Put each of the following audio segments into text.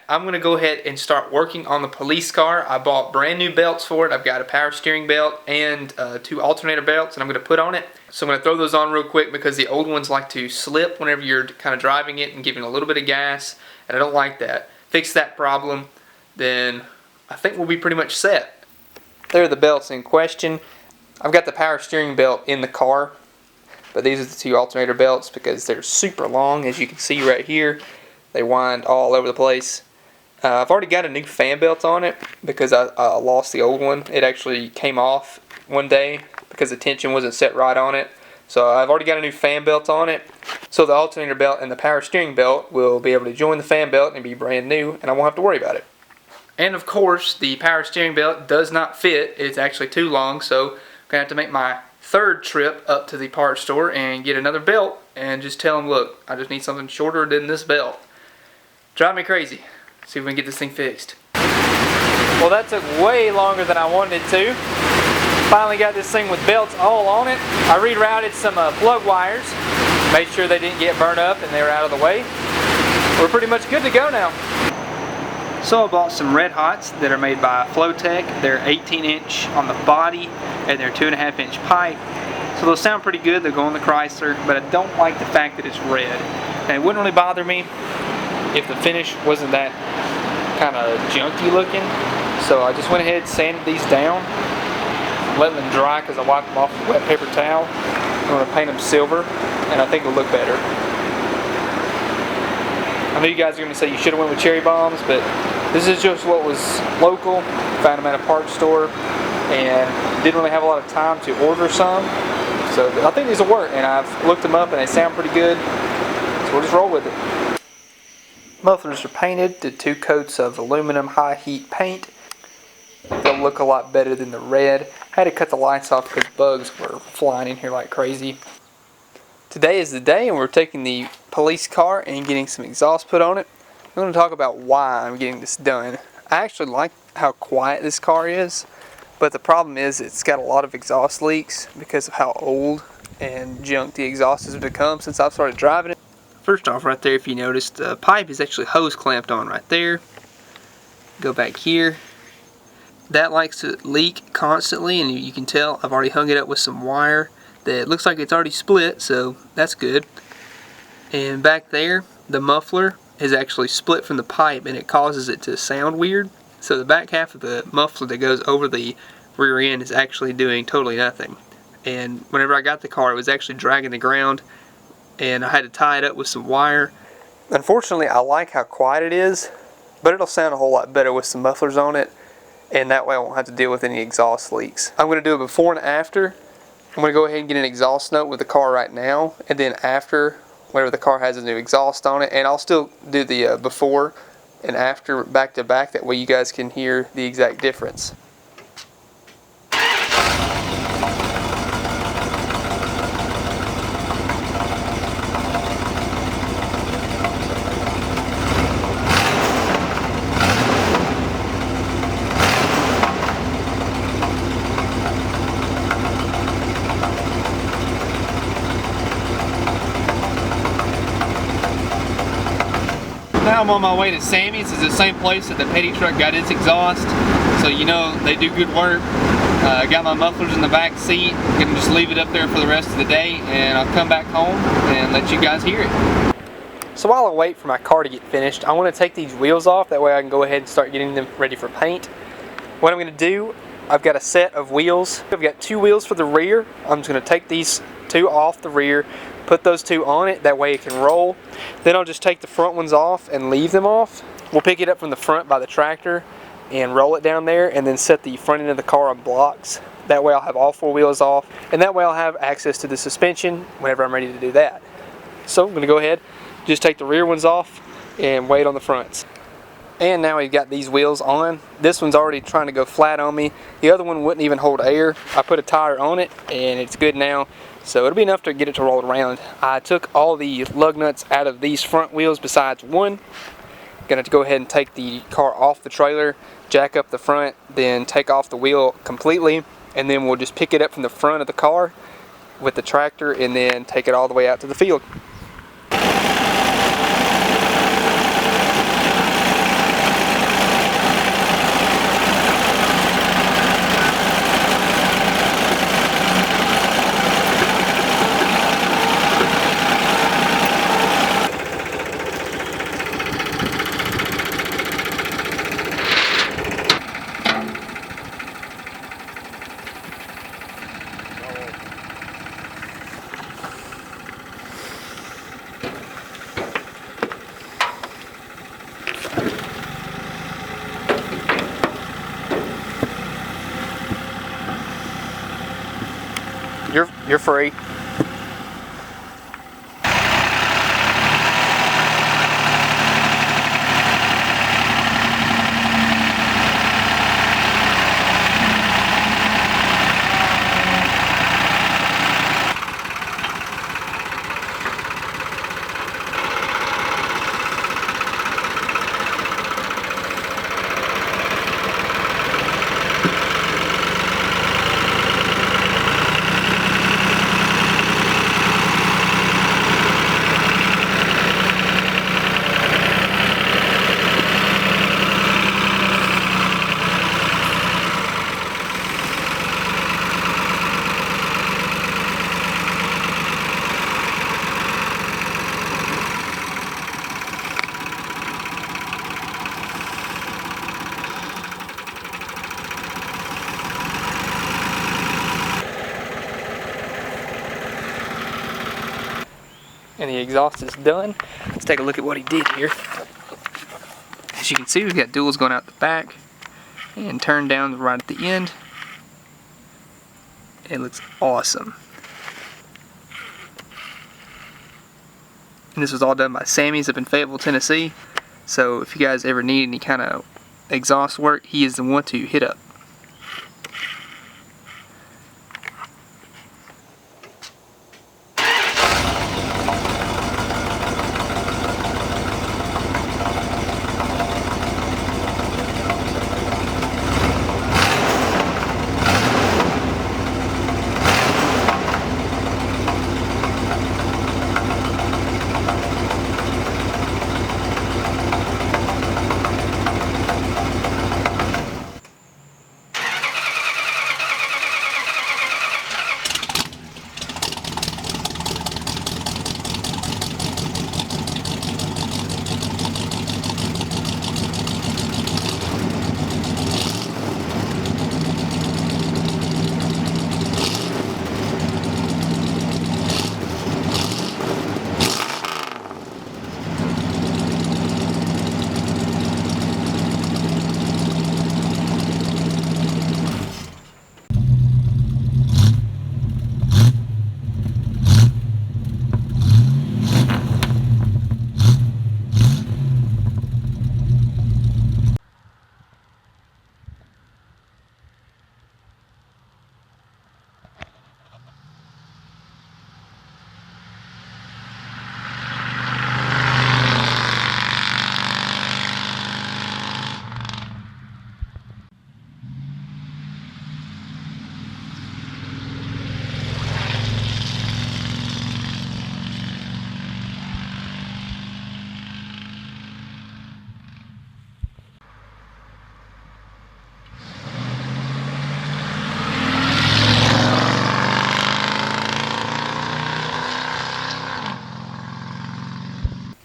I'm going to go ahead and start working on the police car. I bought brand new belts for it. I've got a power steering belt and 2 alternator belts, and I'm going to put on it. So I'm going to throw those on real quick because the old ones like to slip whenever you're kind of driving it and giving a little bit of gas, and I don't like that. Fix that problem, then I think we'll be pretty much set. There are the belts in question. I've got the power steering belt in the car, but these are the 2 alternator belts because they're super long, as you can see right here. They wind all over the place. I've already got a new fan belt on it because I lost the old one. It actually came off one day because the tension wasn't set right on it. So I've already got a new fan belt on it. So the alternator belt and the power steering belt will be able to join the fan belt and be brand new, and I won't have to worry about it. And of course, the power steering belt does not fit. It's actually too long, so I'm going to have to make my 3rd trip up to the parts store and get another belt and just tell them, look, I just need something shorter than this belt. Drive me crazy. See if we can get this thing fixed. Well, that took way longer than I wanted it to. Finally got this thing with belts all on it. I rerouted some plug wires, made sure they didn't get burned up and they were out of the way. We're pretty much good to go now. So I bought some Red Hots that are made by Flowtech. They're 18-inch on the body and they're 2.5-inch pipe. So they'll sound pretty good. They'll go on the Chrysler, but I don't like the fact that it's red. And it wouldn't really bother me if the finish wasn't that kind of junky looking. So I just went ahead and sanded these down, let them dry because I wiped them off with a wet paper towel. I'm going to paint them silver, and I think it'll look better. I know you guys are going to say you should have went with cherry bombs, but this is just what was local. Found them at a parts store, and didn't really have a lot of time to order some. So I think these will work, and I've looked them up, and they sound pretty good. So we'll just roll with it. Mufflers are painted to 2 coats of aluminum high heat paint. They'll look a lot better than the red. I had to cut the lights off because bugs were flying in here like crazy. Today is the day and we're taking the police car and getting some exhaust put on it. I'm going to talk about why I'm getting this done. I actually like how quiet this car is, but the problem is it's got a lot of exhaust leaks because of how old and junk the exhaust has become since I've started driving it. First off, right there, if you noticed, the pipe is actually hose clamped on right there. Go back here. That likes to leak constantly, and you can tell I've already hung it up with some wire that looks like it's already split, so that's good. And back there, the muffler is actually split from the pipe, and it causes it to sound weird. So the back half of the muffler that goes over the rear end is actually doing totally nothing. And whenever I got the car, it was actually dragging the ground, and I had to tie it up with some wire. Unfortunately, I like how quiet it is, but it'll sound a whole lot better with some mufflers on it, and that way I won't have to deal with any exhaust leaks. I'm going to do a before and after. I'm going to go ahead and get an exhaust note with the car right now, and then after, whenever the car has a new exhaust on it, and I'll still do the before and after back to back, that way you guys can hear the exact difference. Now I'm on my way to Sammy's. It's the same place that the petty truck got its exhaust, so you know they do good work. I got my mufflers in the back seat. I'm gonna just leave it up there for the rest of the day, and I'll come back home and let you guys hear it. So while I wait for my car to get finished, I want to take these wheels off. That way I can go ahead and start getting them ready for paint. What I'm going to do, I've got a set of wheels. I've got 2 wheels for the rear. I'm just going to take these 2 off the rear, put those 2 on it, that way it can roll. Then I'll just take the front ones off and leave them off. We'll pick it up from the front by the tractor and roll it down there, and then set the front end of the car on blocks. That way I'll have all 4 wheels off, and that way I'll have access to the suspension whenever I'm ready to do that. So I'm going to go ahead, just take the rear ones off and wait on the fronts. And now we've got these wheels on. This one's already trying to go flat on me. The other one wouldn't even hold air. I put a tire on it and it's good now. So it'll be enough to get it to roll around. I took all the lug nuts out of these front wheels besides one. Gonna have to go ahead and take the car off the trailer, jack up the front, then take off the wheel completely, and then we'll just pick it up from the front of the car with the tractor and then take it all the way out to the field. You're free. And the exhaust is done. Let's take a look at what he did here. As you can see, we've got duals going out the back and turned down right at the end. It looks awesome. And this was all done by Sammy's up in Fayetteville, Tennessee. So if you guys ever need any kind of exhaust work, he is the one to hit up.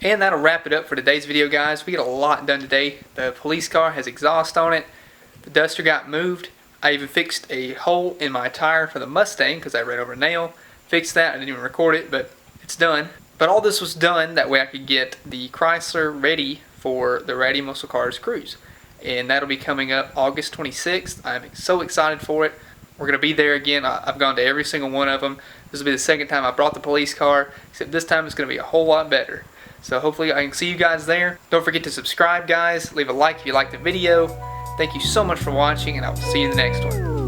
And that'll wrap it up for today's video, guys. We got a lot done today. The police car has exhaust on it. The duster got moved. I even fixed a hole in my tire for the Mustang because I ran over a nail. Fixed that. I didn't even record it, but it's done. But all this was done that way I could get the Chrysler ready for the Ratty Muscle Cars cruise. And that'll be coming up August 26th. I'm so excited for it. We're going to be there again. I've gone to every single one of them. This will be the second time I brought the police car, except this time it's going to be a whole lot better. So hopefully I can see you guys there. Don't forget to subscribe, guys. Leave a like if you liked the video. Thank you so much for watching, and I will see you in the next one.